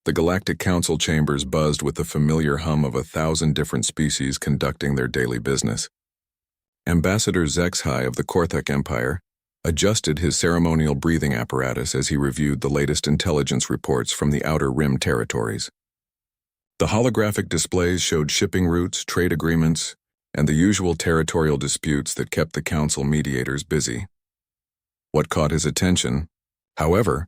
The Galactic Council chambers buzzed with the familiar hum of 1,000 different species conducting their daily business. Ambassador Zexhai of the Korthak Empire adjusted his ceremonial breathing apparatus as he reviewed the latest intelligence reports from the Outer Rim territories. The holographic displays showed shipping routes, trade agreements, and the usual territorial disputes that kept the Council mediators busy. What caught his attention, however,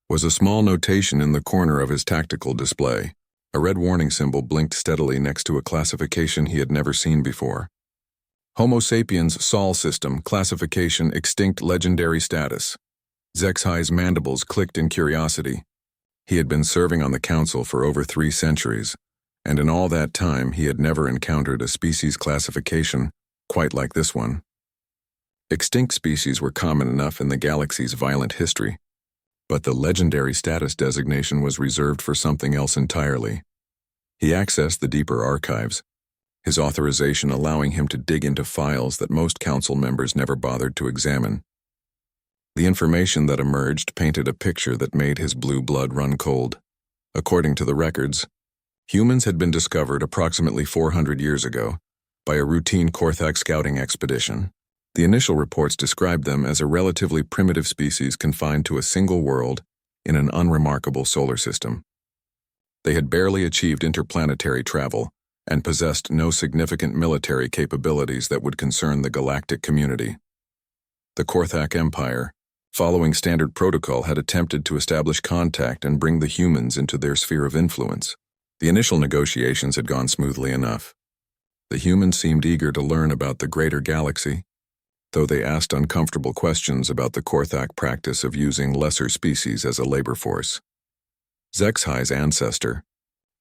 was a small notation in the corner of his tactical display. A red warning symbol blinked steadily next to a classification he had never seen before. Homo sapiens Sol System, classification extinct legendary status. Zexhai's mandibles clicked in curiosity. He had been serving on the Council for over 3 centuries, and in all that time he had never encountered a species classification quite like this one. Extinct species were common enough in the galaxy's violent history, but the legendary status designation was reserved for something else entirely. He accessed the deeper archives, his authorization allowing him to dig into files that most Council members never bothered to examine. The information that emerged painted a picture that made his blue blood run cold. According to the records, humans had been discovered approximately 400 years ago by a routine Korthak scouting expedition. The initial reports described them as a relatively primitive species confined to a single world in an unremarkable solar system. They had barely achieved interplanetary travel and possessed no significant military capabilities that would concern the galactic community. The Korthak Empire, following standard protocol, had attempted to establish contact and bring the humans into their sphere of influence. The initial negotiations had gone smoothly enough. The humans seemed eager to learn about the greater galaxy, though they asked uncomfortable questions about the Korthak practice of using lesser species as a labor force. Zexhai's ancestor,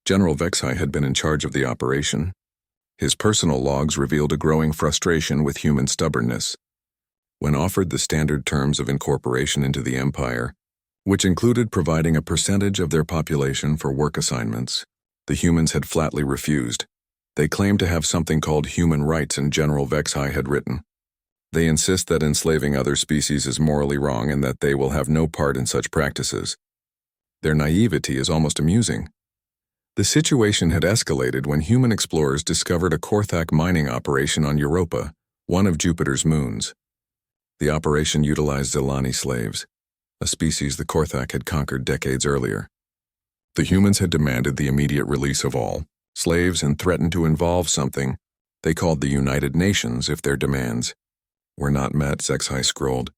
General Vexhai, had been in charge of the operation. His personal logs revealed a growing frustration with human stubbornness. When offered the standard terms of incorporation into the Empire, which included providing a percentage of their population for work assignments, the humans had flatly refused. They claimed to have something called human rights, and General Vexhai had written, "They insist that enslaving other species is morally wrong and that they will have no part in such practices." Their naivety is almost amusing. The situation had escalated when human explorers discovered a Korthak mining operation on Europa, one of Jupiter's moons. The operation utilized Zelani slaves, a species the Korthak had conquered decades earlier. The humans had demanded the immediate release of all slaves and threatened to involve something they called the United Nations if their demands were not met. Zexhai scrolled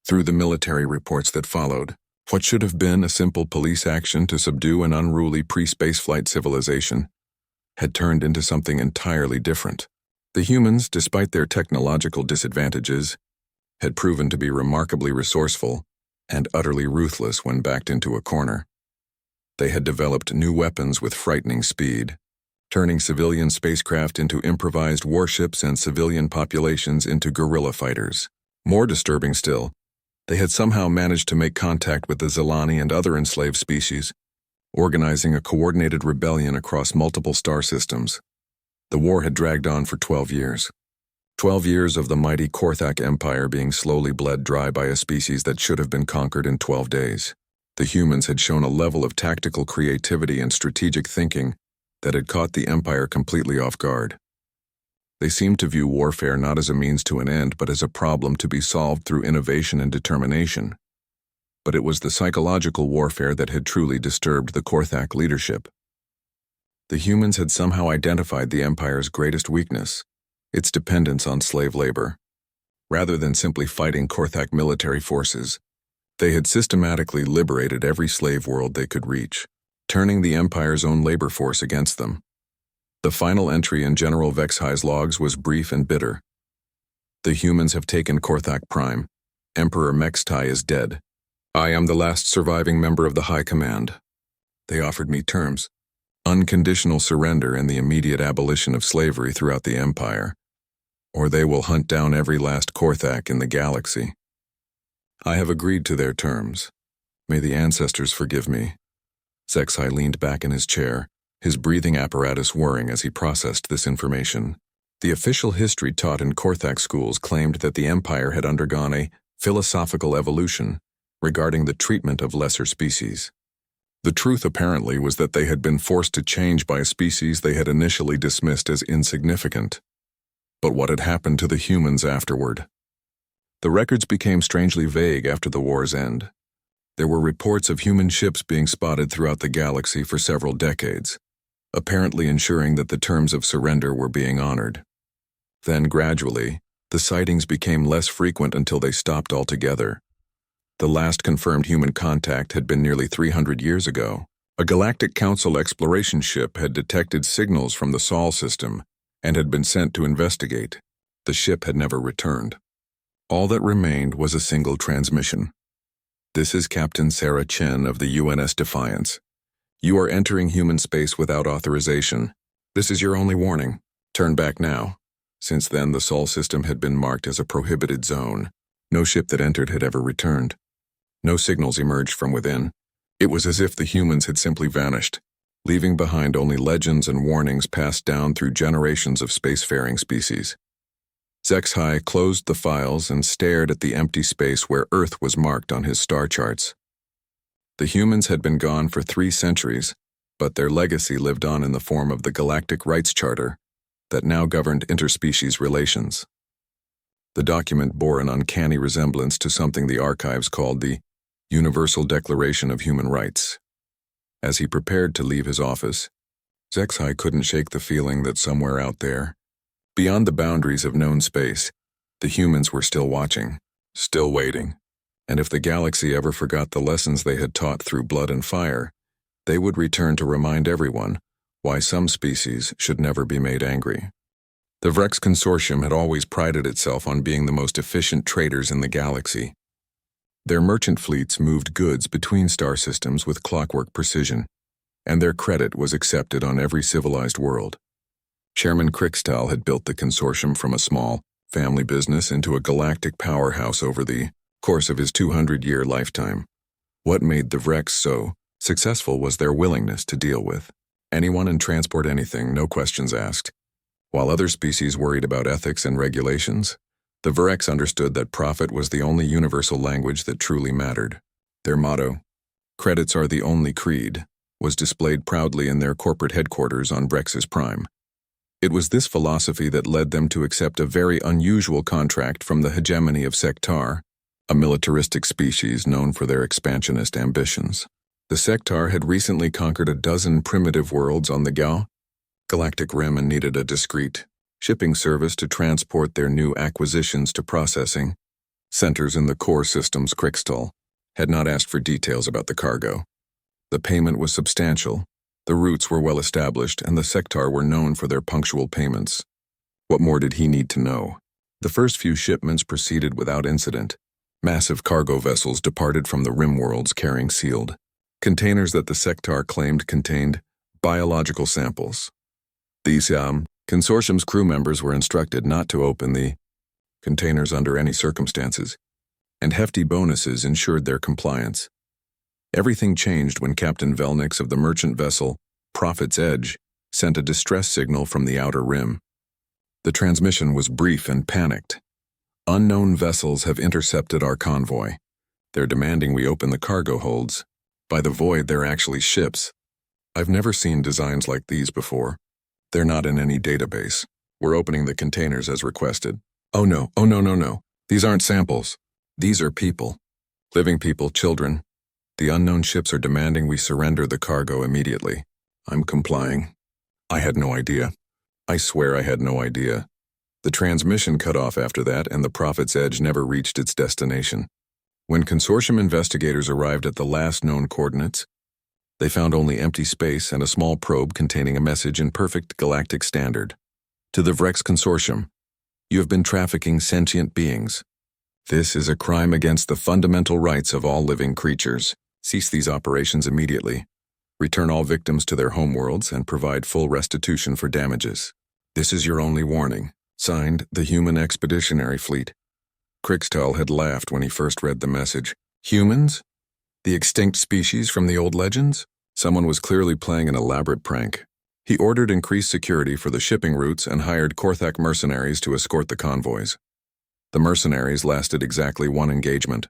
through the military reports that followed. What should have been a simple police action to subdue an unruly pre-spaceflight civilization had turned into something entirely different. The humans, despite their technological disadvantages, had proven to be remarkably resourceful and utterly ruthless when backed into a corner. They had developed new weapons with frightening speed, turning civilian spacecraft into improvised warships and civilian populations into guerrilla fighters. More disturbing still, they had somehow managed to make contact with the Zelani and other enslaved species, organizing a coordinated rebellion across multiple star systems. The war had dragged on for 12 years. 12 years of the mighty Korthak Empire being slowly bled dry by a species that should have been conquered in 12 days. The humans had shown a level of tactical creativity and strategic thinking that had caught the Empire completely off guard. They seemed to view warfare not as a means to an end, but as a problem to be solved through innovation and determination. But it was the psychological warfare that had truly disturbed the Korthak leadership. The humans had somehow identified the Empire's greatest weakness, its dependence on slave labor. Rather than simply fighting Korthak military forces, they had systematically liberated every slave world they could reach, turning the Empire's own labor force against them. The final entry in General Vexhai's logs was brief and bitter. "The humans have taken Korthak Prime. Emperor Mextai is dead. I am the last surviving member of the High Command. They offered me terms: unconditional surrender and the immediate abolition of slavery throughout the Empire, or they will hunt down every last Korthak in the galaxy. I have agreed to their terms. May the ancestors forgive me." Zexhai leaned back in his chair, his breathing apparatus whirring as he processed this information. The official history taught in Korthak schools claimed that the Empire had undergone a philosophical evolution regarding the treatment of lesser species. The truth apparently was that they had been forced to change by a species they had initially dismissed as insignificant. But what had happened to the humans afterward? The records became strangely vague after the war's end. There were reports of human ships being spotted throughout the galaxy for several decades, apparently ensuring that the terms of surrender were being honored. Then, gradually, the sightings became less frequent until they stopped altogether. The last confirmed human contact had been nearly 300 years ago. A Galactic Council exploration ship had detected signals from the Sol system and had been sent to investigate. The ship had never returned. All that remained was a single transmission. "This is Captain Sarah Chen of the UNS Defiance. You are entering human space without authorization. This is your only warning. Turn back now." Since then, the Sol system had been marked as a prohibited zone. No ship that entered had ever returned. No signals emerged from within. It was as if the humans had simply vanished, leaving behind only legends and warnings passed down through generations of spacefaring species. Zexhai closed the files and stared at the empty space where Earth was marked on his star charts. The humans had been gone for 3 centuries, but their legacy lived on in the form of the Galactic Rights Charter that now governed interspecies relations. The document bore an uncanny resemblance to something the archives called the Universal Declaration of Human Rights. As he prepared to leave his office, Zexhai couldn't shake the feeling that somewhere out there, beyond the boundaries of known space, the humans were still watching, still waiting. And if the galaxy ever forgot the lessons they had taught through blood and fire, they would return to remind everyone why some species should never be made angry. The Vrex Consortium had always prided itself on being the most efficient traders in the galaxy. Their merchant fleets moved goods between star systems with clockwork precision, and their credit was accepted on every civilized world. Chairman Krikstal had built the consortium from a small, family business into a galactic powerhouse over the course of his 200-year lifetime. What made the Vrex so successful was their willingness to deal with anyone and transport anything, no questions asked. While other species worried about ethics and regulations, the Vrex understood that profit was the only universal language that truly mattered. Their motto, "Credits are the only creed," was displayed proudly in their corporate headquarters on Brex's Prime. It was this philosophy that led them to accept a very unusual contract from the hegemony of Sectar, a militaristic species known for their expansionist ambitions. The Sectar had recently conquered a dozen primitive worlds on the Galactic Rim and needed a discreet shipping service to transport their new acquisitions to processing centers in the core systems. Krikstal had not asked for details about the cargo. The payment was substantial, the routes were well established, and the Sectar were known for their punctual payments. What more did he need to know? The first few shipments proceeded without incident. Massive cargo vessels departed from the rim worlds carrying sealed containers that the Sectar claimed contained biological samples. These consortium's crew members were instructed not to open the containers under any circumstances, and hefty bonuses ensured their compliance. Everything changed when Captain Velnix of the merchant vessel Prophet's Edge sent a distress signal from the outer rim. The transmission was brief and panicked. "Unknown vessels have intercepted our convoy. They're demanding we open the cargo holds. By the void, they're actually ships. I've never seen designs like these before. They're not in any database. We're opening the containers as requested." "Oh no, oh no, no, no. These aren't samples. These are people. Living people, children. The unknown ships are demanding we surrender the cargo immediately." "I'm complying." "I had no idea. I swear I had no idea." The transmission cut off after that, and the Prophet's Edge never reached its destination. When consortium investigators arrived at the last known coordinates, they found only empty space and a small probe containing a message in perfect galactic standard. "To the Vrex Consortium, you have been trafficking sentient beings. This is a crime against the fundamental rights of all living creatures. Cease these operations immediately. Return all victims to their homeworlds and provide full restitution for damages. This is your only warning. Signed, the Human Expeditionary Fleet." Krikstal had laughed when he first read the message. Humans? The extinct species from the old legends? Someone was clearly playing an elaborate prank. He ordered increased security for the shipping routes and hired Korthak mercenaries to escort the convoys. The mercenaries lasted exactly one engagement.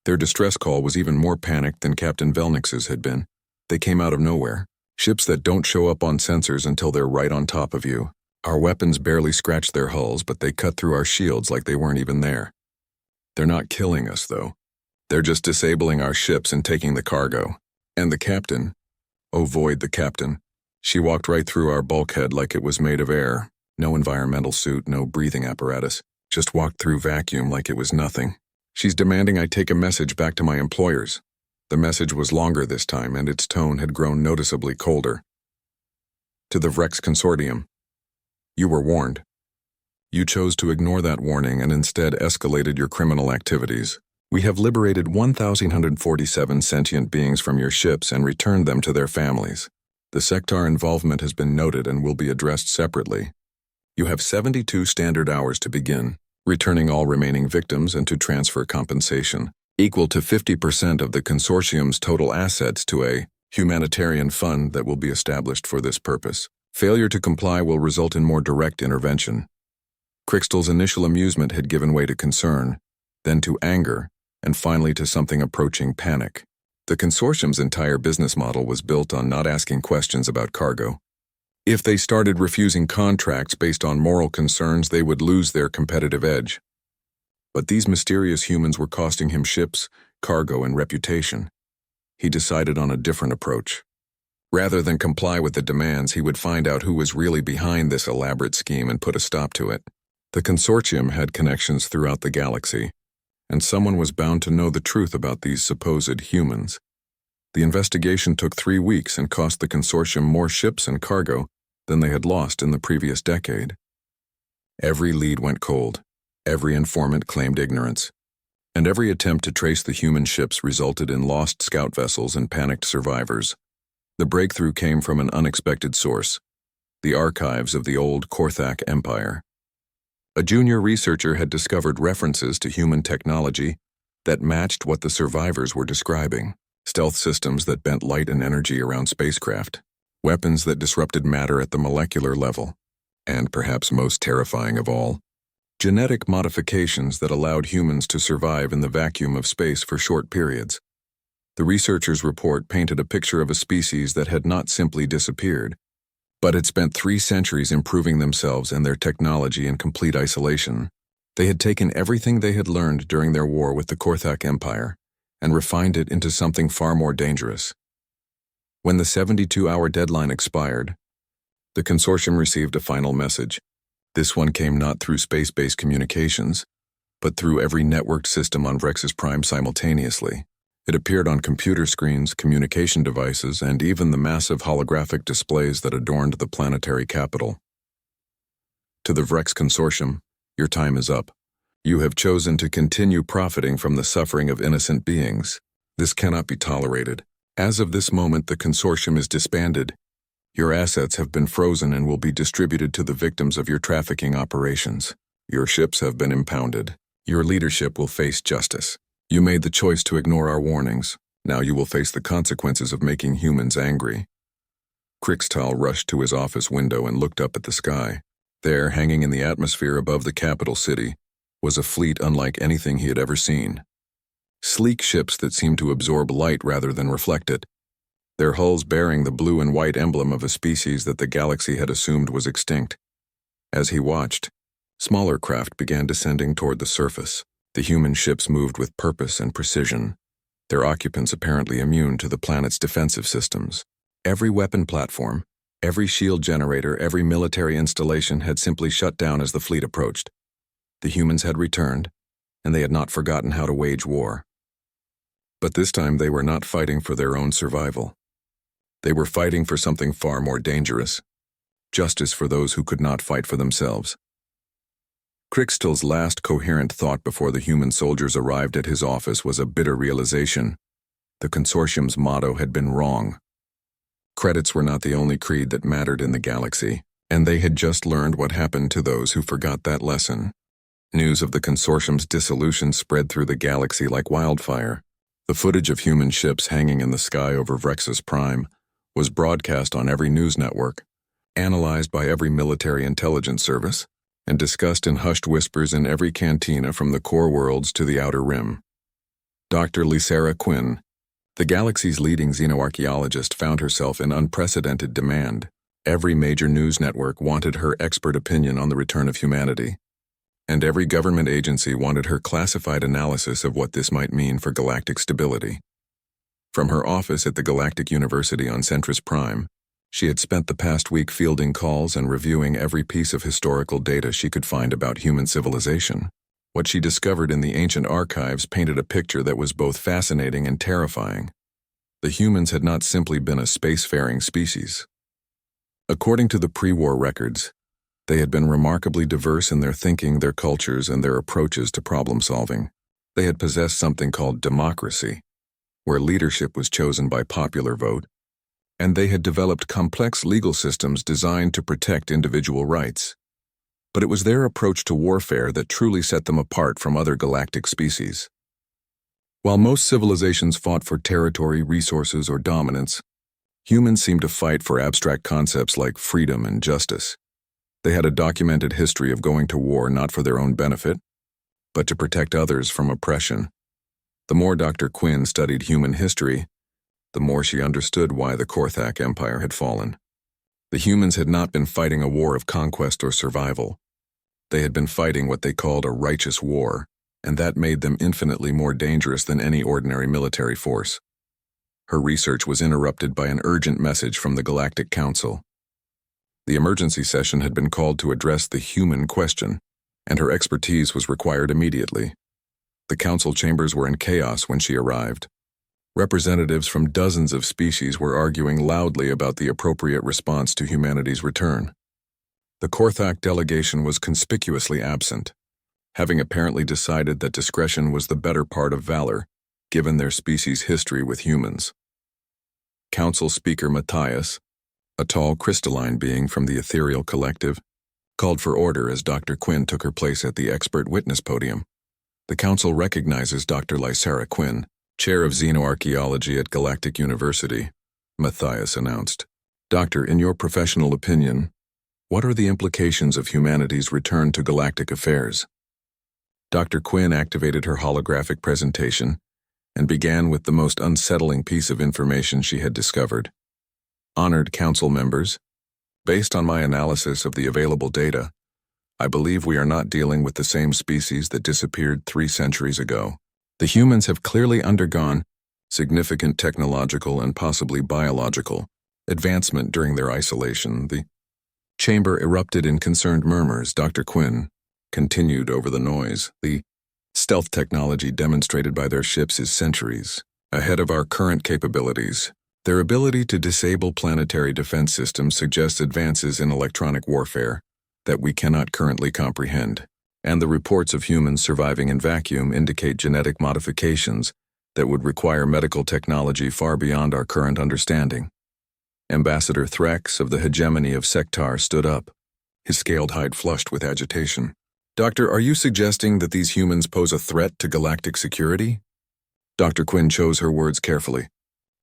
Their distress call was even more panicked than Captain Velnix's had been. They came out of nowhere. Ships that don't show up on sensors until they're right on top of you. Our weapons barely scratched their hulls, but they cut through our shields like they weren't even there. They're not killing us, though. They're just disabling our ships and taking the cargo. And the captain, oh void the captain, she walked right through our bulkhead like it was made of air. No environmental suit, no breathing apparatus. Just walked through vacuum like it was nothing. She's demanding I take a message back to my employers. The message was longer this time, and its tone had grown noticeably colder. To the Vrex Consortium. You were warned. You chose to ignore that warning and instead escalated your criminal activities. We have liberated 1,147 sentient beings from your ships and returned them to their families. The sector involvement has been noted and will be addressed separately. You have 72 standard hours to begin, returning all remaining victims and to transfer compensation, equal to 50% of the consortium's total assets to a humanitarian fund that will be established for this purpose. Failure to comply will result in more direct intervention. Crystal's initial amusement had given way to concern, then to anger, and finally to something approaching panic. The consortium's entire business model was built on not asking questions about cargo. If they started refusing contracts based on moral concerns, they would lose their competitive edge. But these mysterious humans were costing him ships, cargo, and reputation. He decided on a different approach. Rather than comply with the demands, he would find out who was really behind this elaborate scheme and put a stop to it. The consortium had connections throughout the galaxy, and someone was bound to know the truth about these supposed humans. The investigation took 3 weeks and cost the consortium more ships and cargo than they had lost in the previous decade. Every lead went cold, every informant claimed ignorance, and every attempt to trace the human ships resulted in lost scout vessels and panicked survivors. The breakthrough came from an unexpected source, the archives of the old Korthak Empire. A junior researcher had discovered references to human technology that matched what the survivors were describing: stealth systems that bent light and energy around spacecraft, weapons that disrupted matter at the molecular level, and perhaps most terrifying of all, genetic modifications that allowed humans to survive in the vacuum of space for short periods. The researchers' report painted a picture of a species that had not simply disappeared, but had spent 3 centuries improving themselves and their technology in complete isolation. They had taken everything they had learned during their war with the Korthak Empire and refined it into something far more dangerous. When the 72-hour deadline expired, the consortium received a final message. This one came not through space-based communications, but through every networked system on Vrex's Prime simultaneously. It appeared on computer screens, communication devices, and even the massive holographic displays that adorned the planetary capital. To the Vrex Consortium, your time is up. You have chosen to continue profiting from the suffering of innocent beings. This cannot be tolerated. As of this moment, the consortium is disbanded. Your assets have been frozen and will be distributed to the victims of your trafficking operations. Your ships have been impounded. Your leadership will face justice. You made the choice to ignore our warnings. Now you will face the consequences of making humans angry. Krixtal rushed to his office window and looked up at the sky. There, hanging in the atmosphere above the capital city, was a fleet unlike anything he had ever seen. Sleek ships that seemed to absorb light rather than reflect it, their hulls bearing the blue and white emblem of a species that the galaxy had assumed was extinct. As he watched, smaller craft began descending toward the surface. The human ships moved with purpose and precision, their occupants apparently immune to the planet's defensive systems. Every weapon platform, every shield generator, every military installation had simply shut down as the fleet approached. The humans had returned, and they had not forgotten how to wage war. But this time they were not fighting for their own survival. They were fighting for something far more dangerous: justice for those who could not fight for themselves. Krixtal's last coherent thought before the human soldiers arrived at his office was a bitter realization. The consortium's motto had been wrong. Credits were not the only creed that mattered in the galaxy, and they had just learned what happened to those who forgot that lesson. News of the consortium's dissolution spread through the galaxy like wildfire. The footage of human ships hanging in the sky over Vrex's Prime was broadcast on every news network, analyzed by every military intelligence service, and discussed in hushed whispers in every cantina from the core worlds to the outer rim. Dr. Lysera Quinn, the galaxy's leading xenoarchaeologist, found herself in unprecedented demand. Every major news network wanted her expert opinion on the return of humanity, and every government agency wanted her classified analysis of what this might mean for galactic stability. From her office at the Galactic University on Centris Prime, she had spent the past week fielding calls and reviewing every piece of historical data she could find about human civilization. What she discovered in the ancient archives painted a picture that was both fascinating and terrifying. The humans had not simply been a spacefaring species. According to the pre-war records, they had been remarkably diverse in their thinking, their cultures, and their approaches to problem-solving. They had possessed something called democracy, where leadership was chosen by popular vote, and they had developed complex legal systems designed to protect individual rights. But it was their approach to warfare that truly set them apart from other galactic species. While most civilizations fought for territory, resources, or dominance, humans seemed to fight for abstract concepts like freedom and justice. They had a documented history of going to war not for their own benefit, but to protect others from oppression. The more Dr. Quinn studied human history, the more she understood why the Korthak Empire had fallen. The humans had not been fighting a war of conquest or survival. They had been fighting what they called a righteous war, and that made them infinitely more dangerous than any ordinary military force. Her research was interrupted by an urgent message from the Galactic Council. The emergency session had been called to address the human question, and her expertise was required immediately. The council chambers were in chaos when she arrived. Representatives from dozens of species were arguing loudly about the appropriate response to humanity's return. The Korthak delegation was conspicuously absent, having apparently decided that discretion was the better part of valor, given their species' history with humans. Council Speaker Matthias, a tall crystalline being from the ethereal collective, called for order as Dr. Quinn took her place at the expert witness podium. The council recognizes Dr. Lysera Quinn, chair of xenoarchaeology at Galactic University, Matthias announced. Doctor, in your professional opinion, what are the implications of humanity's return to galactic affairs? Dr. Quinn activated her holographic presentation and began with the most unsettling piece of information she had discovered. Honored council members, based on my analysis of the available data, I believe we are not dealing with the same species that disappeared 3 centuries ago. The humans have clearly undergone significant technological and possibly biological advancement during their isolation. The chamber erupted in concerned murmurs. Dr. Quinn continued over the noise. The stealth technology demonstrated by their ships is centuries ahead of our current capabilities. Their ability to disable planetary defense systems suggests advances in electronic warfare that we cannot currently comprehend, and the reports of humans surviving in vacuum indicate genetic modifications that would require medical technology far beyond our current understanding. Ambassador Thrax of the hegemony of Sektar stood up, his scaled hide flushed with agitation. Doctor, are you suggesting that these humans pose a threat to galactic security? Dr. Quinn chose her words carefully.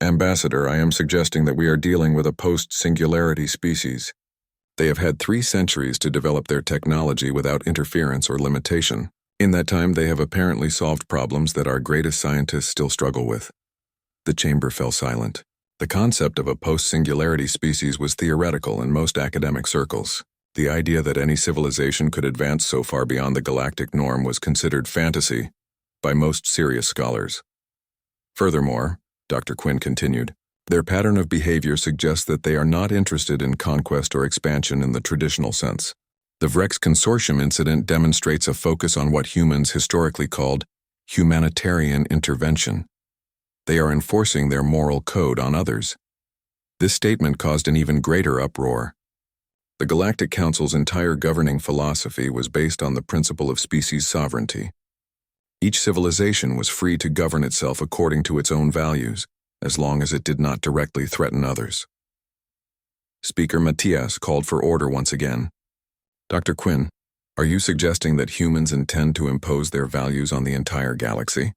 Ambassador, I am suggesting that we are dealing with a post-singularity species. They have had 3 centuries to develop their technology without interference or limitation. In that time, they have apparently solved problems that our greatest scientists still struggle with. The chamber fell silent. The concept of a post-singularity species was theoretical in most academic circles. The idea that any civilization could advance so far beyond the galactic norm was considered fantasy by most serious scholars. Furthermore, Dr. Quinn continued, their pattern of behavior suggests that they are not interested in conquest or expansion in the traditional sense. The Vrex Consortium incident demonstrates a focus on what humans historically called humanitarian intervention. They are enforcing their moral code on others. This statement caused an even greater uproar. The Galactic Council's entire governing philosophy was based on the principle of species sovereignty. Each civilization was free to govern itself according to its own values, as long as it did not directly threaten others. Speaker Matthias called for order once again. Dr. Quinn, are you suggesting that humans intend to impose their values on the entire galaxy?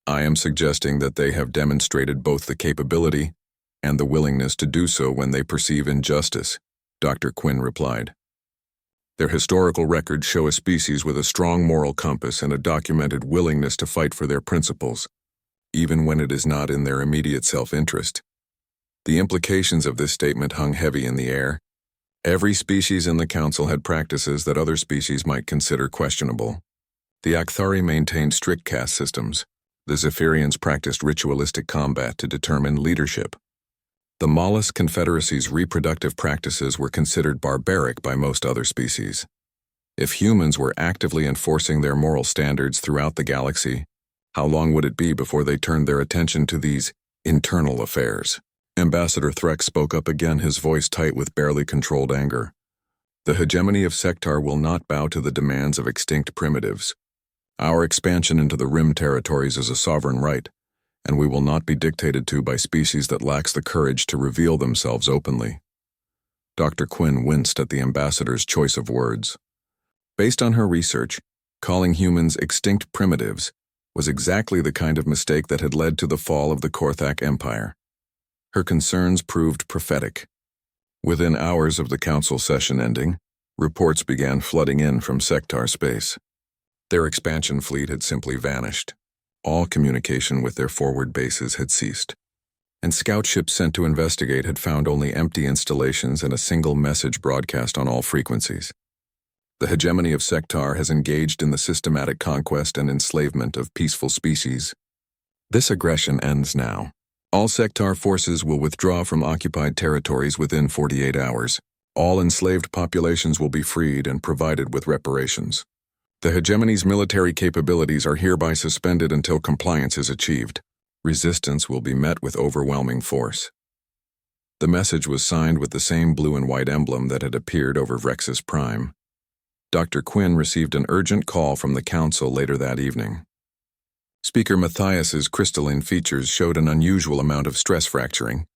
I am suggesting that they have demonstrated both the capability and the willingness to do so when they perceive injustice, Dr. Quinn replied. Their historical records show a species with a strong moral compass and a documented willingness to fight for their principles. even when it is not in their immediate self-interest. The implications of this statement hung heavy in the air. Every species in the council had practices that other species might consider questionable. The Akthari maintained strict caste systems. The Zephyrians practiced ritualistic combat to determine leadership. The Mollusk Confederacy's reproductive practices were considered barbaric by most other species. If humans were actively enforcing their moral standards throughout the galaxy, how long would it be before they turned their attention to these internal affairs? Ambassador Threx spoke up again, his voice tight with barely controlled anger. The hegemony of Sectar will not bow to the demands of extinct primitives. Our expansion into the Rim territories is a sovereign right, and we will not be dictated to by species that lacks the courage to reveal themselves openly. Dr. Quinn winced at the ambassador's choice of words. Based on her research, calling humans extinct primitives was exactly the kind of mistake that had led to the fall of the Korthak Empire. Her concerns proved prophetic. Within hours of the council session ending, reports began flooding in from Sectar space. Their expansion fleet had simply vanished. All communication with their forward bases had ceased. And scout ships sent to investigate had found only empty installations and a single message broadcast on all frequencies. The hegemony of Sectar has engaged in the systematic conquest and enslavement of peaceful species. This aggression ends now. All Sectar forces will withdraw from occupied territories within 48 hours. All enslaved populations will be freed and provided with reparations. The hegemony's military capabilities are hereby suspended until compliance is achieved. Resistance will be met with overwhelming force. The message was signed with the same blue and white emblem that had appeared over Vrex's Prime. Dr. Quinn received an urgent call from the council later that evening. Speaker Matthias's crystalline features showed an unusual amount of stress fracturing.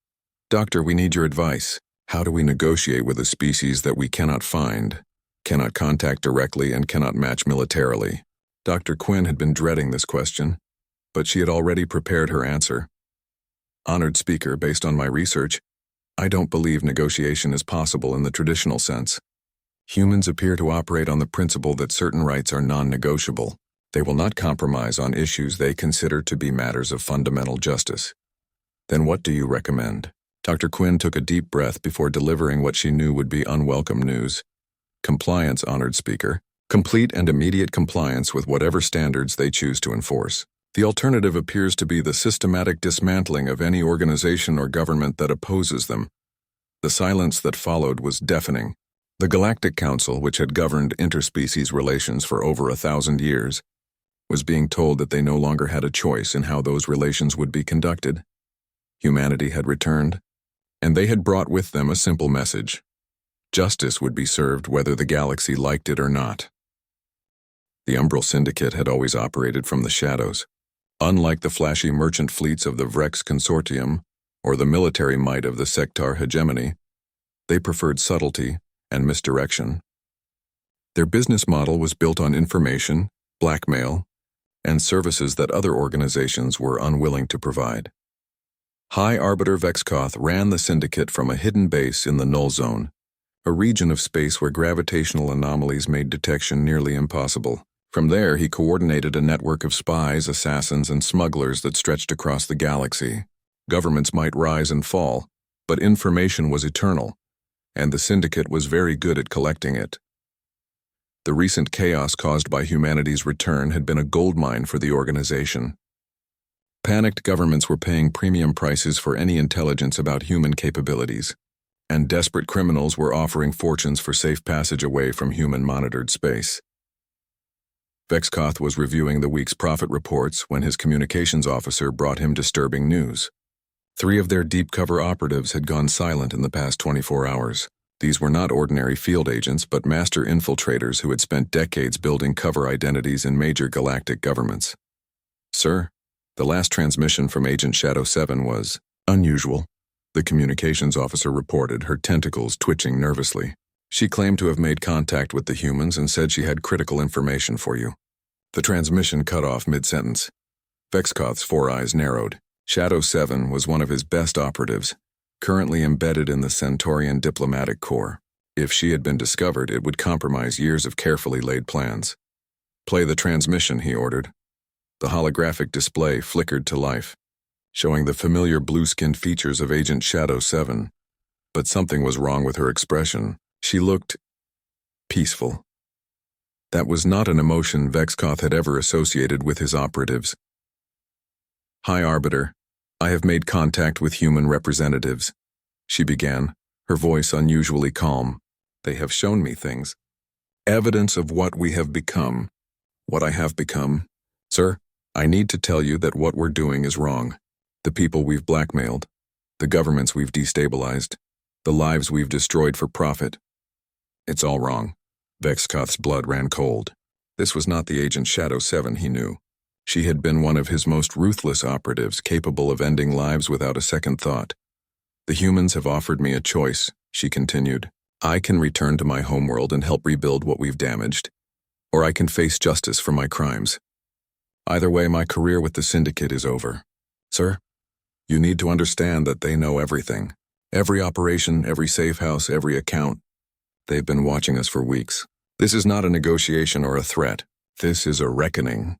Doctor, we need your advice. How do we negotiate with a species that we cannot find, cannot contact directly, and cannot match militarily? Dr. Quinn had been dreading this question, but she had already prepared her answer. Honored Speaker, based on my research, I don't believe negotiation is possible in the traditional sense. Humans appear to operate on the principle that certain rights are non-negotiable. They will not compromise on issues they consider to be matters of fundamental justice. Then what do you recommend? Dr. Quinn took a deep breath before delivering what she knew would be unwelcome news. Compliance, Honored Speaker. Complete and immediate compliance with whatever standards they choose to enforce. The alternative appears to be the systematic dismantling of any organization or government that opposes them. The silence that followed was deafening. The Galactic Council, which had governed interspecies relations for over 1,000 years, was being told that they no longer had a choice in how those relations would be conducted. Humanity had returned, and they had brought with them a simple message. Justice would be served whether the galaxy liked it or not. The Umbral Syndicate had always operated from the shadows. Unlike the flashy merchant fleets of the Vrex Consortium or the military might of the Sectar hegemony, they preferred subtlety and misdirection. Their business model was built on information, blackmail, and services that other organizations were unwilling to provide. High Arbiter Vexkoth ran the Syndicate from a hidden base in the Null Zone, a region of space where gravitational anomalies made detection nearly impossible. From there, he coordinated a network of spies, assassins, and smugglers that stretched across the galaxy. Governments might rise and fall, but information was eternal, and the Syndicate was very good at collecting it. The recent chaos caused by humanity's return had been a goldmine for the organization. Panicked governments were paying premium prices for any intelligence about human capabilities, and desperate criminals were offering fortunes for safe passage away from human-monitored space. Vexkoth was reviewing the week's profit reports when his communications officer brought him disturbing news. 3 of their deep-cover operatives had gone silent in the past 24 hours. These were not ordinary field agents, but master infiltrators who had spent decades building cover identities in major galactic governments. Sir, the last transmission from Agent Shadow 7 was unusual, the communications officer reported, her tentacles twitching nervously. She claimed to have made contact with the humans and said she had critical information for you. The transmission cut off mid-sentence. Vexkoth's 4 eyes narrowed. Shadow 7 was one of his best operatives, currently embedded in the Centaurian diplomatic corps. If she had been discovered, it would compromise years of carefully laid plans. Play the transmission, he ordered. The holographic display flickered to life, showing the familiar blue-skinned features of Agent Shadow 7. But something was wrong with her expression. She looked peaceful. That was not an emotion Vexkoth had ever associated with his operatives. "Hi, Arbiter. I have made contact with human representatives," she began, her voice unusually calm. "They have shown me things. Evidence of what we have become. What I have become. Sir, I need to tell you that what we're doing is wrong. The people we've blackmailed, the governments we've destabilized, the lives we've destroyed for profit. It's all wrong." Vexkoth's blood ran cold. This was not the Agent Shadow 7 he knew. She had been one of his most ruthless operatives, capable of ending lives without a second thought. "The humans have offered me a choice," she continued. "I can return to my homeworld and help rebuild what we've damaged, or I can face justice for my crimes. Either way, my career with the Syndicate is over. Sir, you need to understand that they know everything. Every operation, every safe house, every account. They've been watching us for weeks. This is not a negotiation or a threat. This is a reckoning."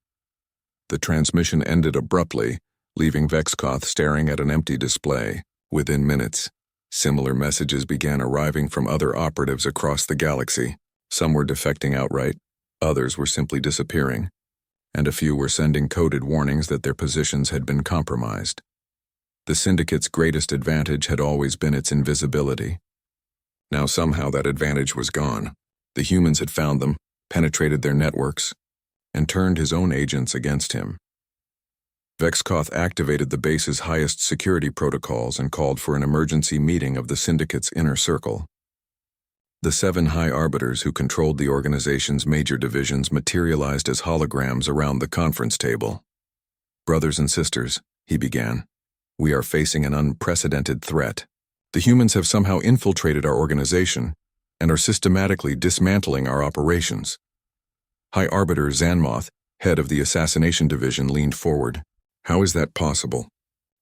The transmission ended abruptly, leaving Vexkoth staring at an empty display. Within minutes, similar messages began arriving from other operatives across the galaxy. Some were defecting outright, others were simply disappearing, and a few were sending coded warnings that their positions had been compromised. The Syndicate's greatest advantage had always been its invisibility. Now somehow that advantage was gone. The humans had found them, penetrated their networks, and turned his own agents against him. Vexkoth activated the base's highest security protocols and called for an emergency meeting of the Syndicate's inner circle. The 7 High Arbiters who controlled the organization's major divisions materialized as holograms around the conference table. "Brothers and sisters," he began, "we are facing an unprecedented threat. The humans have somehow infiltrated our organization and are systematically dismantling our operations." High Arbiter Zanmoth, head of the Assassination Division, leaned forward. "How is that possible?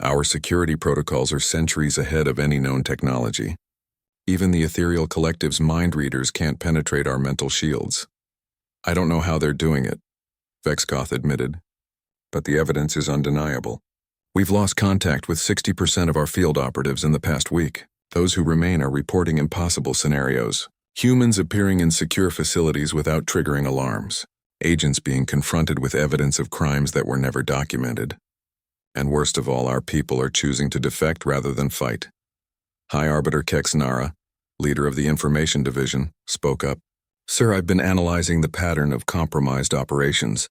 Our security protocols are centuries ahead of any known technology. Even the Ethereal Collective's mind readers can't penetrate our mental shields." "I don't know how they're doing it," Vexkoth admitted, "but the evidence is undeniable. We've lost contact with 60% of our field operatives in the past week. Those who remain are reporting impossible scenarios. Humans appearing in secure facilities without triggering alarms. Agents being confronted with evidence of crimes that were never documented. And worst of all, our people are choosing to defect rather than fight." High Arbiter Kexnara, leader of the Information Division, spoke up. "Sir, I've been analyzing the pattern of compromised operations.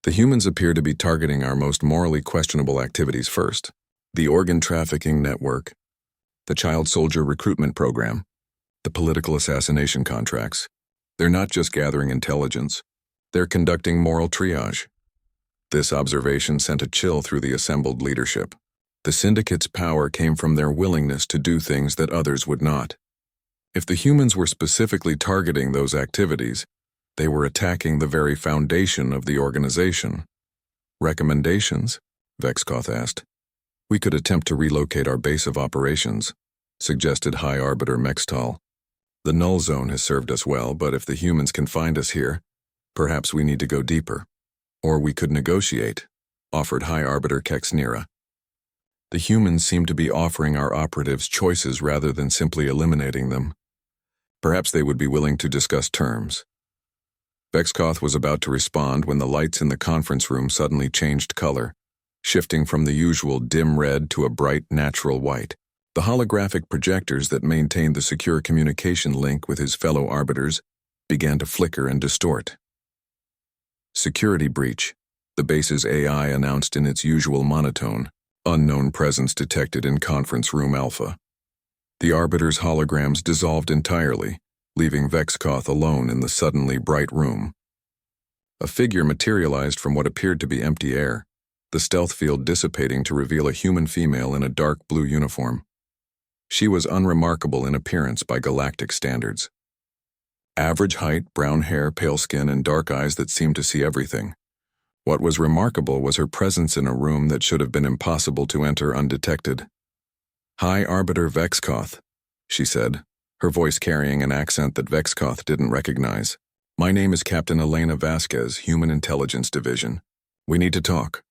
The humans appear to be targeting our most morally questionable activities first. The organ trafficking network, the child soldier recruitment program, the political assassination contracts. They're not just gathering intelligence, they're conducting moral triage." This observation sent a chill through the assembled leadership. The Syndicate's power came from their willingness to do things that others would not. If the humans were specifically targeting those activities, they were attacking the very foundation of the organization. "Recommendations?" Vexkoth asked. "We could attempt to relocate our base of operations," suggested High Arbiter Mextal. "The null zone has served us well, but if the humans can find us here, perhaps we need to go deeper. Or we could negotiate," offered High Arbiter Kexnira. "The humans seem to be offering our operatives choices rather than simply eliminating them. Perhaps they would be willing to discuss terms." Vexkoth was about to respond when the lights in the conference room suddenly changed color, shifting from the usual dim red to a bright, natural white. The holographic projectors that maintained the secure communication link with his fellow arbiters began to flicker and distort. "Security breach," the base's AI announced in its usual monotone. "Unknown presence detected in Conference Room Alpha." The arbiters' holograms dissolved entirely, leaving Vexkoth alone in the suddenly bright room. A figure materialized from what appeared to be empty air, the stealth field dissipating to reveal a human female in a dark blue uniform. She was unremarkable in appearance by galactic standards. Average height, brown hair, pale skin, and dark eyes that seemed to see everything. What was remarkable was her presence in a room that should have been impossible to enter undetected. "High Arbiter Vexkoth," she said, her voice carrying an accent that Vexkoth didn't recognize. "My name is Captain Elena Vasquez, Human Intelligence Division. We need to talk.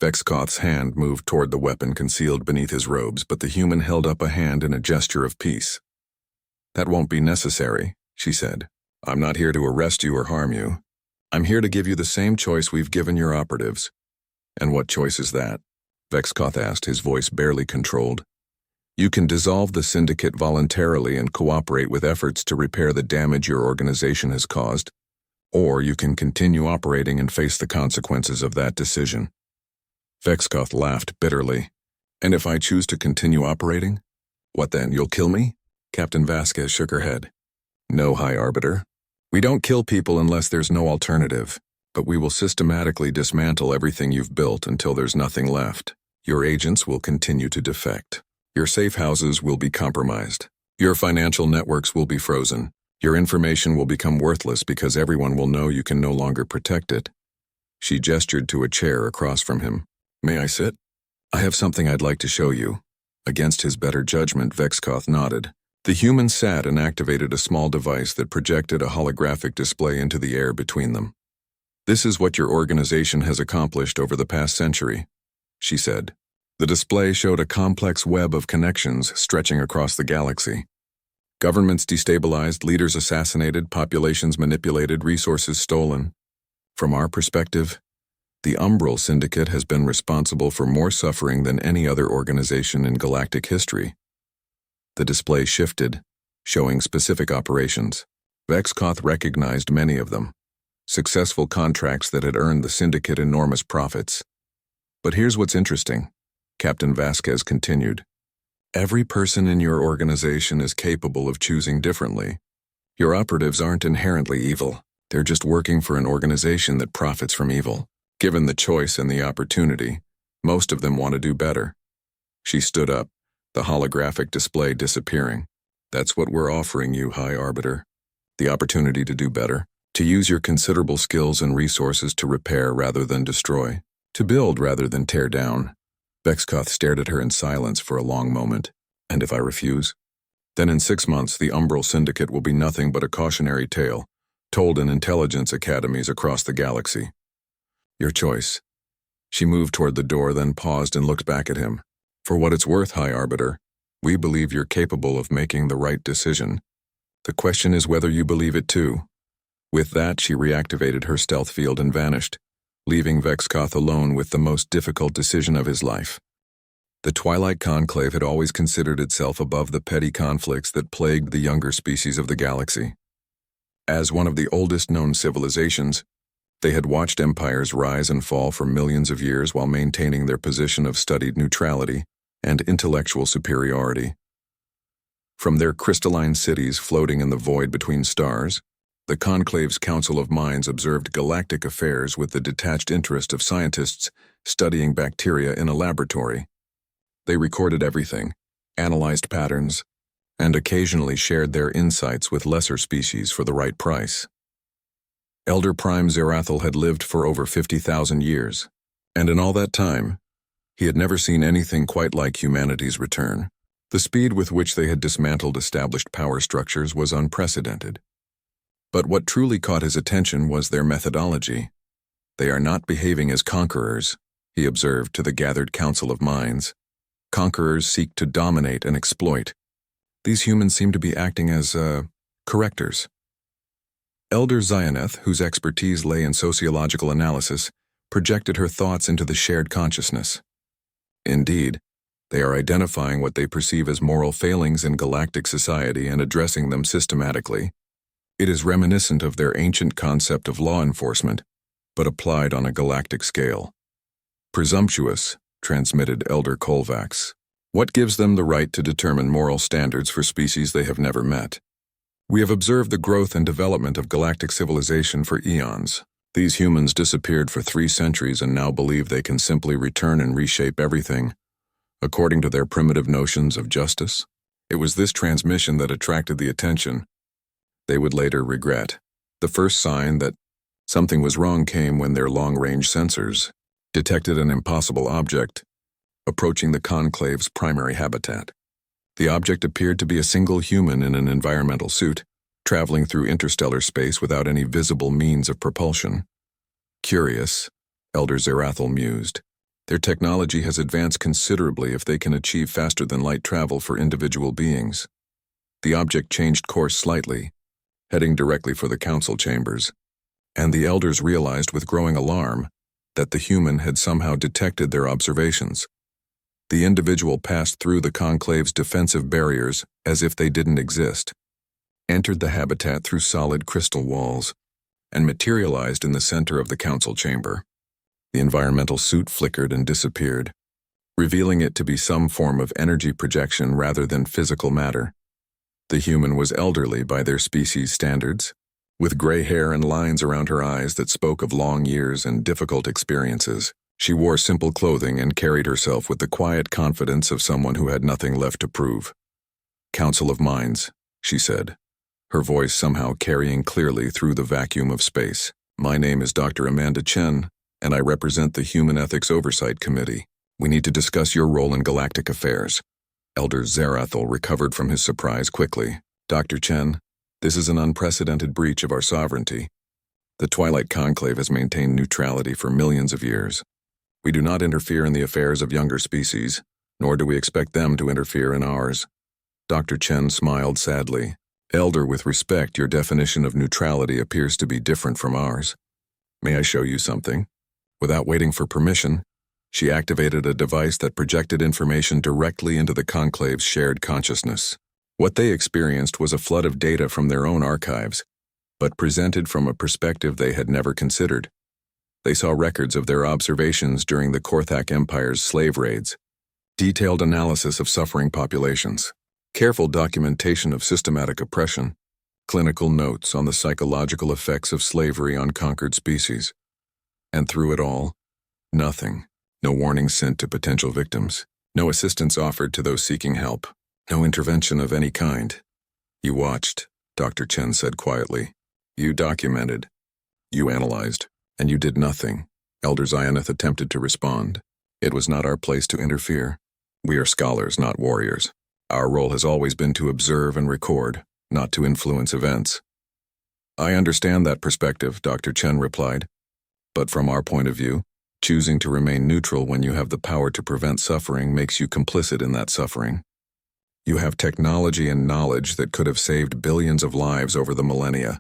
Vexkoth's hand moved toward the weapon concealed beneath his robes, but the human held up a hand in a gesture of peace. That won't be necessary, she said. I'm not here to arrest you or harm you. I'm here to give you the same choice we've given your operatives. And what choice is that? Vexkoth asked, his voice barely controlled. You can dissolve the syndicate voluntarily and cooperate with efforts to repair the damage your organization has caused, or you can continue operating and face the consequences of that decision. Vexkoth laughed bitterly. And if I choose to continue operating? What then, you'll kill me? Captain Vasquez shook her head. No, High Arbiter. We don't kill people unless there's no alternative, but we will systematically dismantle everything you've built until there's nothing left. Your agents will continue to defect. Your safe houses will be compromised. Your financial networks will be frozen. Your information will become worthless because everyone will know you can no longer protect it. She gestured to a chair across from him. May I sit? I have something I'd like to show you. Against his better judgment, Vexkoth nodded. The human sat and activated a small device that projected a holographic display into the air between them. This is what your organization has accomplished over the past century, she said. The display showed a complex web of connections stretching across the galaxy. Governments destabilized, leaders assassinated, populations manipulated, resources stolen. From our perspective, the Umbral Syndicate has been responsible for more suffering than any other organization in galactic history. The display shifted, showing specific operations. Vexkoth recognized many of them. Successful contracts that had earned the Syndicate enormous profits. But here's what's interesting, Captain Vasquez continued. Every person in your organization is capable of choosing differently. Your operatives aren't inherently evil. They're just working for an organization that profits from evil. Given the choice and the opportunity, most of them want to do better. She stood up, the holographic display disappearing. That's what we're offering you, High Arbiter. The opportunity to do better. To use your considerable skills and resources to repair rather than destroy. To build rather than tear down. Vexkoth stared at her in silence for a long moment. And if I refuse? Then in 6 months, the Umbral Syndicate will be nothing but a cautionary tale, told in intelligence academies across the galaxy. Your choice. She moved toward the door, then paused and looked back at him. For what it's worth, High Arbiter, we believe you're capable of making the right decision. The question is whether you believe it too. With that, she reactivated her stealth field and vanished, leaving Vexkoth alone with the most difficult decision of his life. The Twilight Conclave had always considered itself above the petty conflicts that plagued the younger species of the galaxy. As one of the oldest known civilizations, they had watched empires rise and fall for millions of years while maintaining their position of studied neutrality and intellectual superiority. From their crystalline cities floating in the void between stars, the Conclave's Council of Minds observed galactic affairs with the detached interest of scientists studying bacteria in a laboratory. They recorded everything, analyzed patterns, and occasionally shared their insights with lesser species for the right price. Elder Prime Zerathel had lived for over 50,000 years, and in all that time, he had never seen anything quite like humanity's return. The speed with which they had dismantled established power structures was unprecedented. But what truly caught his attention was their methodology. They are not behaving as conquerors, he observed to the gathered Council of Minds. Conquerors seek to dominate and exploit. These humans seem to be acting as, correctors. Elder Zioneth, whose expertise lay in sociological analysis, projected her thoughts into the shared consciousness. Indeed, they are identifying what they perceive as moral failings in galactic society and addressing them systematically. It is reminiscent of their ancient concept of law enforcement, but applied on a galactic scale. Presumptuous, transmitted Elder Kolvax. What gives them the right to determine moral standards for species they have never met? We have observed the growth and development of galactic civilization for eons. These humans disappeared for 3 centuries and now believe they can simply return and reshape everything, according to their primitive notions of justice. It was this transmission that attracted the attention. They would later regret. The first sign that something was wrong came when their long-range sensors detected an impossible object approaching the Conclave's primary habitat. The object appeared to be a single human in an environmental suit, traveling through interstellar space without any visible means of propulsion. Curious, Elder Zerathel mused. Their technology has advanced considerably if they can achieve faster-than-light travel for individual beings. The object changed course slightly, heading directly for the council chambers, and the elders realized with growing alarm that the human had somehow detected their observations. The individual passed through the conclave's defensive barriers as if they didn't exist, entered the habitat through solid crystal walls, and materialized in the center of the council chamber. The environmental suit flickered and disappeared, revealing it to be some form of energy projection rather than physical matter. The human was elderly by their species standards, with gray hair and lines around her eyes that spoke of long years and difficult experiences. She wore simple clothing and carried herself with the quiet confidence of someone who had nothing left to prove. "Council of Minds," she said, her voice somehow carrying clearly through the vacuum of space. "My name is Dr. Amanda Chen, and I represent the Human Ethics Oversight Committee. We need to discuss your role in galactic affairs." Elder Zerathel recovered from his surprise quickly. "Dr. Chen, this is an unprecedented breach of our sovereignty. The Twilight Conclave has maintained neutrality for millions of years. We do not interfere in the affairs of younger species, nor do we expect them to interfere in ours." Dr. Chen smiled sadly. "Elder, with respect, your definition of neutrality appears to be different from ours. May I show you something?" Without waiting for permission, she activated a device that projected information directly into the conclave's shared consciousness. What they experienced was a flood of data from their own archives, but presented from a perspective they had never considered. They saw records of their observations during the Korthak Empire's slave raids, detailed analysis of suffering populations, careful documentation of systematic oppression, clinical notes on the psychological effects of slavery on conquered species. And through it all, nothing. No warnings sent to potential victims. No assistance offered to those seeking help. No intervention of any kind. "You watched," Dr. Chen said quietly. "You documented. You analyzed. And you did nothing." Elder Zioneth attempted to respond. "It was not our place to interfere. We are scholars, not warriors. Our role has always been to observe and record, not to influence events." "I understand that perspective," Dr. Chen replied. "But from our point of view, choosing to remain neutral when you have the power to prevent suffering makes you complicit in that suffering. You have technology and knowledge that could have saved billions of lives over the millennia,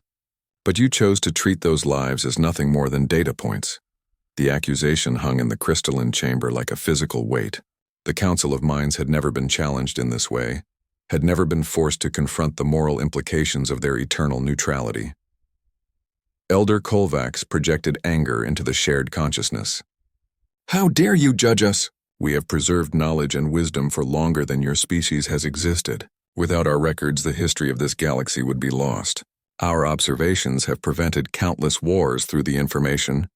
but you chose to treat those lives as nothing more than data points." The accusation hung in the crystalline chamber like a physical weight. The Council of Minds had never been challenged in this way, had never been forced to confront the moral implications of their eternal neutrality. Elder Kolvax projected anger into the shared consciousness. "How dare you judge us? We have preserved knowledge and wisdom for longer than your species has existed. Without our records, the history of this galaxy would be lost. Our observations have prevented countless wars through the information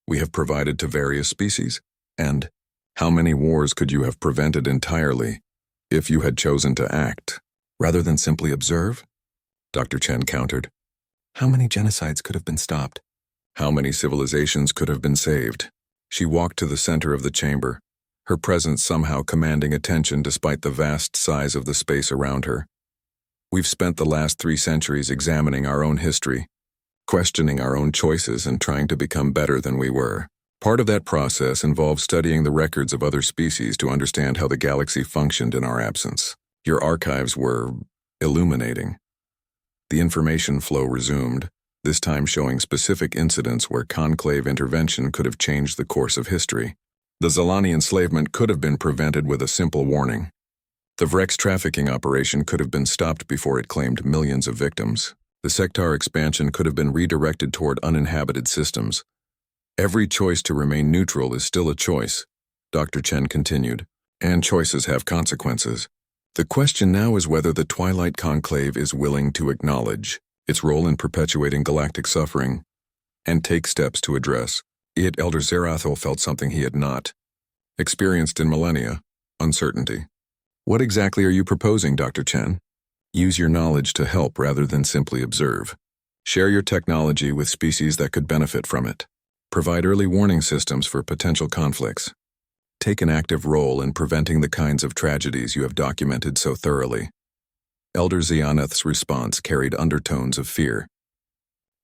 we have provided to various species. And how many wars could you have prevented entirely if you had chosen to act, rather than simply observe?" Dr. Chen countered. "How many genocides could have been stopped? How many civilizations could have been saved?" She walked to the center of the chamber, her presence somehow commanding attention despite the vast size of the space around her. "We've spent the last 3 centuries examining our own history, questioning our own choices and trying to become better than we were. Part of that process involved studying the records of other species to understand how the galaxy functioned in our absence. Your archives were illuminating." The information flow resumed, this time showing specific incidents where conclave intervention could have changed the course of history. The Zalani enslavement could have been prevented with a simple warning. The Vrex trafficking operation could have been stopped before it claimed millions of victims. The sector expansion could have been redirected toward uninhabited systems. "Every choice to remain neutral is still a choice," Dr. Chen continued, "and choices have consequences. The question now is whether the Twilight Conclave is willing to acknowledge its role in perpetuating galactic suffering and take steps to address it." Elder Zerathel felt something he had not experienced in millennia: uncertainty. "What exactly are you proposing, Dr. Chen?" "Use your knowledge to help rather than simply observe. Share your technology with species that could benefit from it. Provide early warning systems for potential conflicts. Take an active role in preventing the kinds of tragedies you have documented so thoroughly." Elder Zioneth's response carried undertones of fear.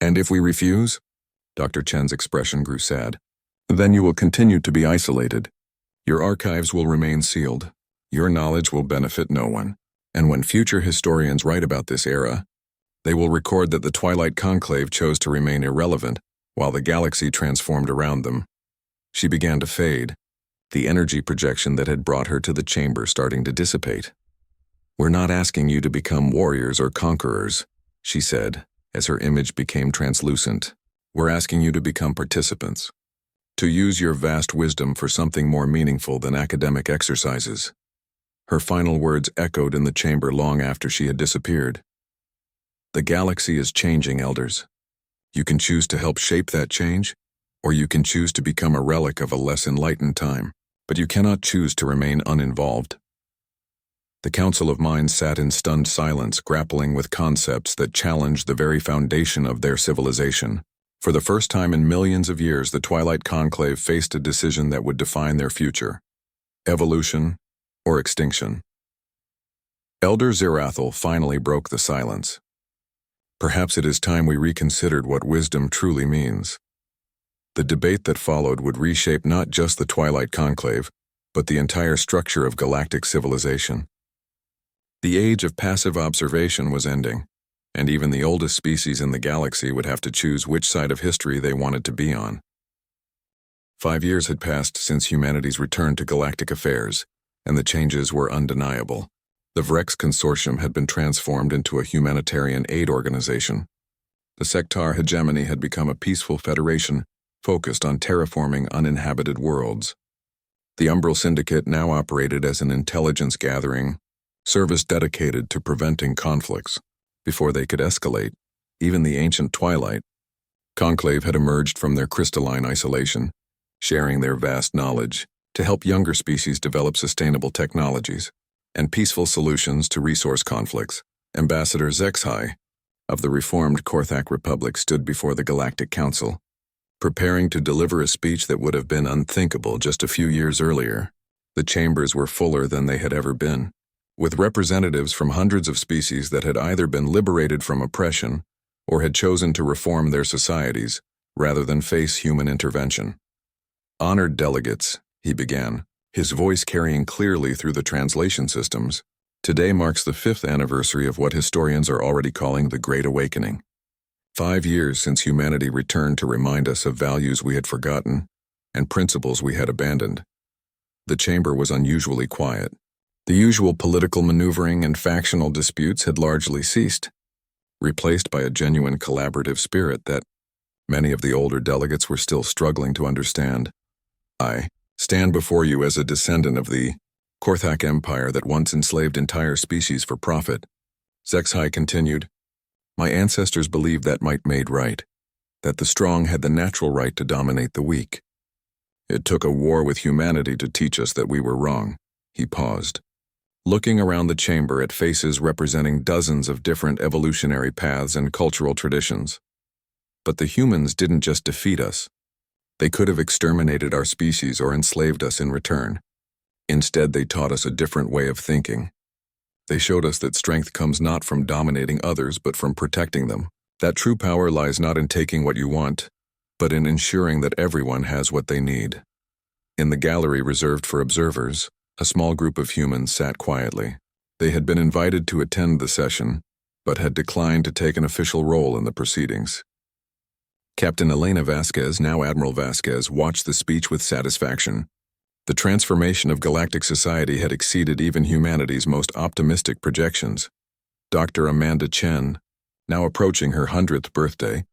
"And if we refuse?" Dr. Chen's expression grew sad. Then you will continue to be isolated. Your archives will remain sealed. Your knowledge will benefit no one. And when future historians write about this era, they will record that the Twilight Conclave chose to remain irrelevant while the galaxy transformed around them. She began to fade, the energy projection that had brought her to the chamber starting to dissipate. "We're not asking you to become warriors or conquerors," she said, as her image became translucent. "We're asking you to become participants, to use your vast wisdom for something more meaningful than academic exercises." Her final words echoed in the chamber long after she had disappeared. "The galaxy is changing, elders. You can choose to help shape that change, or you can choose to become a relic of a less enlightened time, but you cannot choose to remain uninvolved." The Council of Minds sat in stunned silence, grappling with concepts that challenged the very foundation of their civilization. For the first time in millions of years, the Twilight Conclave faced a decision that would define their future: evolution or extinction. Elder Zerathel finally broke the silence. "Perhaps it is time we reconsidered what wisdom truly means." The debate that followed would reshape not just the Twilight Conclave, but the entire structure of galactic civilization. The age of passive observation was ending, and even the oldest species in the galaxy would have to choose which side of history they wanted to be on. 5 years had passed since humanity's return to galactic affairs, and the changes were undeniable. The Vrex Consortium had been transformed into a humanitarian aid organization. The sectar hegemony had become a peaceful federation focused on terraforming uninhabited worlds. The Umbral Syndicate now operated as an intelligence-gathering service dedicated to preventing conflicts before they could escalate. Even the ancient Twilight Conclave had emerged from their crystalline isolation, sharing their vast knowledge to help younger species develop sustainable technologies and peaceful solutions to resource conflicts. Ambassador Zexhai of the reformed Korthak Republic stood before the Galactic Council, preparing to deliver a speech that would have been unthinkable just a few years earlier. The chambers were fuller than they had ever been, with representatives from hundreds of species that had either been liberated from oppression or had chosen to reform their societies rather than face human intervention. "Honored delegates," he began, his voice carrying clearly through the translation systems, "today marks the 5th anniversary of what historians are already calling the Great Awakening. 5 years since humanity returned to remind us of values we had forgotten and principles we had abandoned." The chamber was unusually quiet. The usual political maneuvering and factional disputes had largely ceased, replaced by a genuine collaborative spirit that many of the older delegates were still struggling to understand. "I stand before you as a descendant of the Korthak Empire that once enslaved entire species for profit," Zexhai continued. "My ancestors believed that might made right, that the strong had the natural right to dominate the weak. It took a war with humanity to teach us that we were wrong." He paused, looking around the chamber at faces representing dozens of different evolutionary paths and cultural traditions. "But the humans didn't just defeat us. They could have exterminated our species or enslaved us in return. Instead, they taught us a different way of thinking. They showed us that strength comes not from dominating others but from protecting them. That true power lies not in taking what you want, but in ensuring that everyone has what they need." In the gallery reserved for observers, a small group of humans sat quietly. They had been invited to attend the session, but had declined to take an official role in the proceedings. Captain Elena Vasquez, now Admiral Vasquez, watched the speech with satisfaction. The transformation of galactic society had exceeded even humanity's most optimistic projections. Dr. Amanda Chen, now approaching her 100th birthday,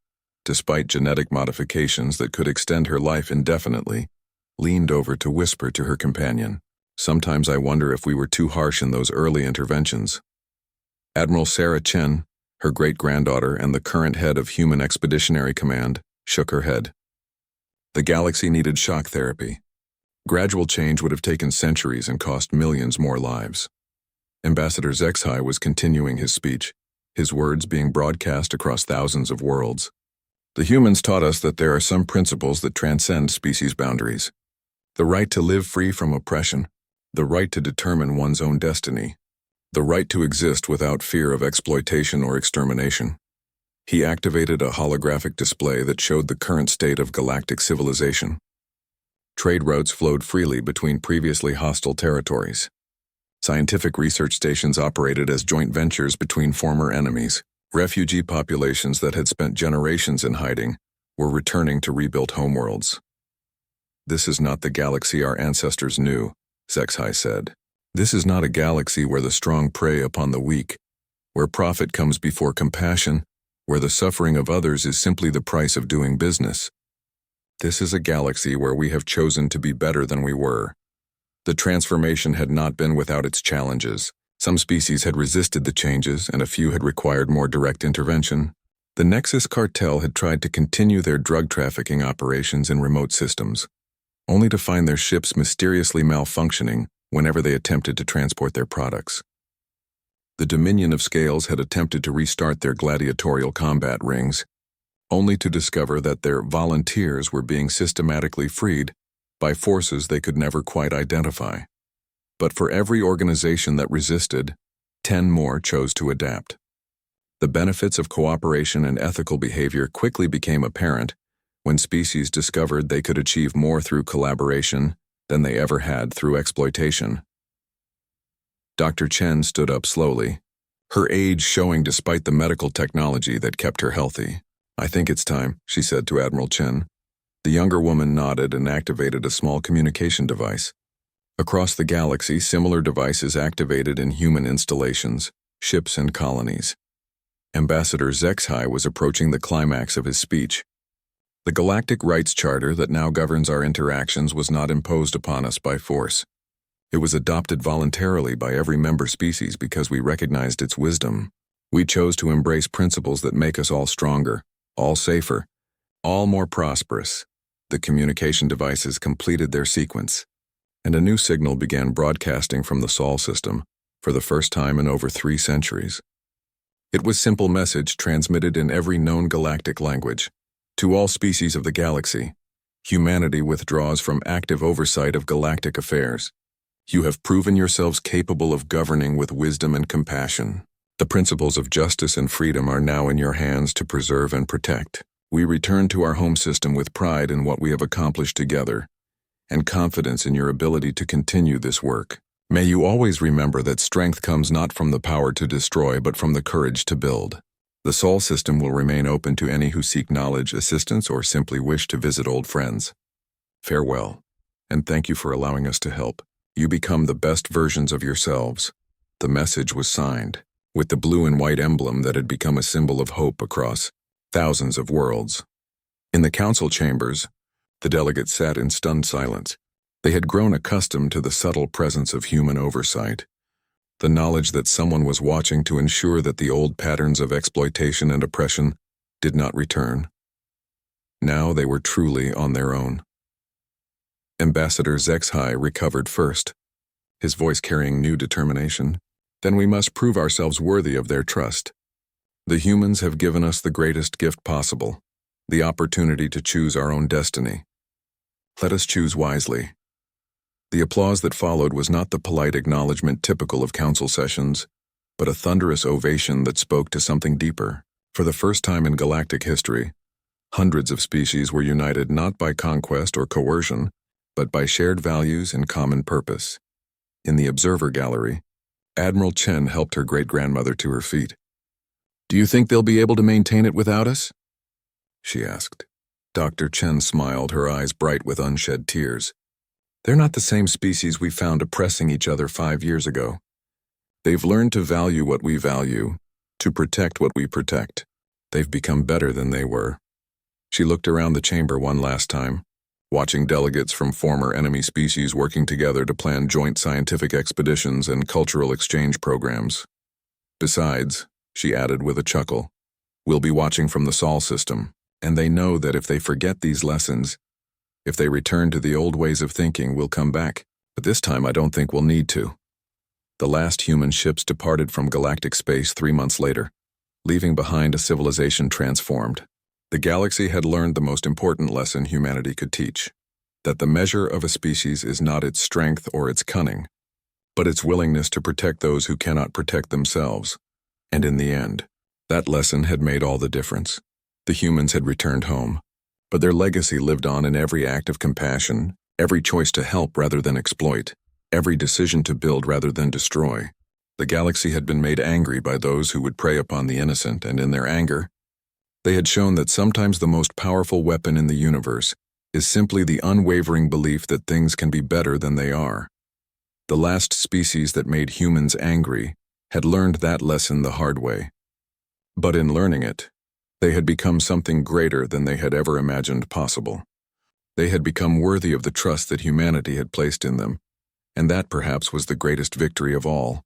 despite genetic modifications that could extend her life indefinitely, leaned over to whisper to her companion, "Sometimes I wonder if we were too harsh in those early interventions." Admiral Sarah Chen, her great-granddaughter and the current head of Human Expeditionary Command, shook her head. The galaxy needed shock therapy. Gradual change would have taken centuries and cost millions more lives. Ambassador Zexhai was continuing his speech, his words being broadcast across thousands of worlds. "The humans taught us that there are some principles that transcend species boundaries. The right to live free from oppression, the right to determine one's own destiny, the right to exist without fear of exploitation or extermination." He activated a holographic display that showed the current state of galactic civilization. Trade routes flowed freely between previously hostile territories. Scientific research stations operated as joint ventures between former enemies. Refugee populations that had spent generations in hiding were returning to rebuilt homeworlds. "This is not the galaxy our ancestors knew," Zexhai said. "This is not a galaxy where the strong prey upon the weak, where profit comes before compassion, where the suffering of others is simply the price of doing business. This is a galaxy where we have chosen to be better than we were." The transformation had not been without its challenges. Some species had resisted the changes, and a few had required more direct intervention. The Nexus cartel had tried to continue their drug trafficking operations in remote systems, only to find their ships mysteriously malfunctioning whenever they attempted to transport their products. The Dominion of Scales had attempted to restart their gladiatorial combat rings, only to discover that their volunteers were being systematically freed by forces they could never quite identify. But for every organization that resisted, 10 more chose to adapt. The benefits of cooperation and ethical behavior quickly became apparent when species discovered they could achieve more through collaboration than they ever had through exploitation. Dr. Chen stood up slowly, her age showing despite the medical technology that kept her healthy. "I think it's time," she said to Admiral Chen. The younger woman nodded and activated a small communication device. Across the galaxy, similar devices activated in human installations, ships, and colonies. Ambassador Zexhai was approaching the climax of his speech. "The Galactic Rights Charter that now governs our interactions was not imposed upon us by force. It was adopted voluntarily by every member species because we recognized its wisdom. We chose to embrace principles that make us all stronger, all safer, all more prosperous." The communication devices completed their sequence, and a new signal began broadcasting from the Sol system for the first time in over 3 centuries. It was simple message transmitted in every known galactic language. "To all species of the galaxy, humanity withdraws from active oversight of galactic affairs. You have proven yourselves capable of governing with wisdom and compassion. The principles of justice and freedom are now in your hands to preserve and protect. We return to our home system with pride in what we have accomplished together, and confidence in your ability to continue this work. May you always remember that strength comes not from the power to destroy but from the courage to build. The Sol system will remain open to any who seek knowledge, assistance, or simply wish to visit old friends. Farewell, and thank you for allowing us to help. You become the best versions of yourselves." The message was signed, with the blue and white emblem that had become a symbol of hope across thousands of worlds. In the council chambers, the delegates sat in stunned silence. They had grown accustomed to the subtle presence of human oversight, the knowledge that someone was watching to ensure that the old patterns of exploitation and oppression did not return. Now they were truly on their own. Ambassador Zexhai recovered first, his voice carrying new determination. "Then we must prove ourselves worthy of their trust. The humans have given us the greatest gift possible, the opportunity to choose our own destiny. Let us choose wisely." The applause that followed was not the polite acknowledgement typical of council sessions, but a thunderous ovation that spoke to something deeper. For the first time in galactic history, hundreds of species were united not by conquest or coercion, but by shared values and common purpose. In the observer gallery, Admiral Chen helped her great-grandmother to her feet. "Do you think they'll be able to maintain it without us?" she asked. Dr. Chen smiled, her eyes bright with unshed tears. "They're not the same species we found oppressing each other 5 years ago. They've learned to value what we value, to protect what we protect. They've become better than they were." She looked around the chamber one last time, watching delegates from former enemy species working together to plan joint scientific expeditions and cultural exchange programs. "Besides," she added with a chuckle, "we'll be watching from the Sol system, and they know that if they forget these lessons, if they return to the old ways of thinking, we'll come back. But this time I don't think we'll need to." The last human ships departed from galactic space 3 months later, leaving behind a civilization transformed. The galaxy had learned the most important lesson humanity could teach, that the measure of a species is not its strength or its cunning, but its willingness to protect those who cannot protect themselves. And in the end, that lesson had made all the difference. The humans had returned home, but their legacy lived on in every act of compassion, Every choice to help rather than exploit, every decision to build rather than destroy. The galaxy had been made angry by those who would prey upon the innocent, and in their anger, they had shown that sometimes the most powerful weapon in the universe is simply the unwavering belief that things can be better than they are. The last species that made humans angry had learned that lesson the hard way. But in learning it, they had become something greater than they had ever imagined possible. They had become worthy of the trust that humanity had placed in them, and that perhaps was the greatest victory of all.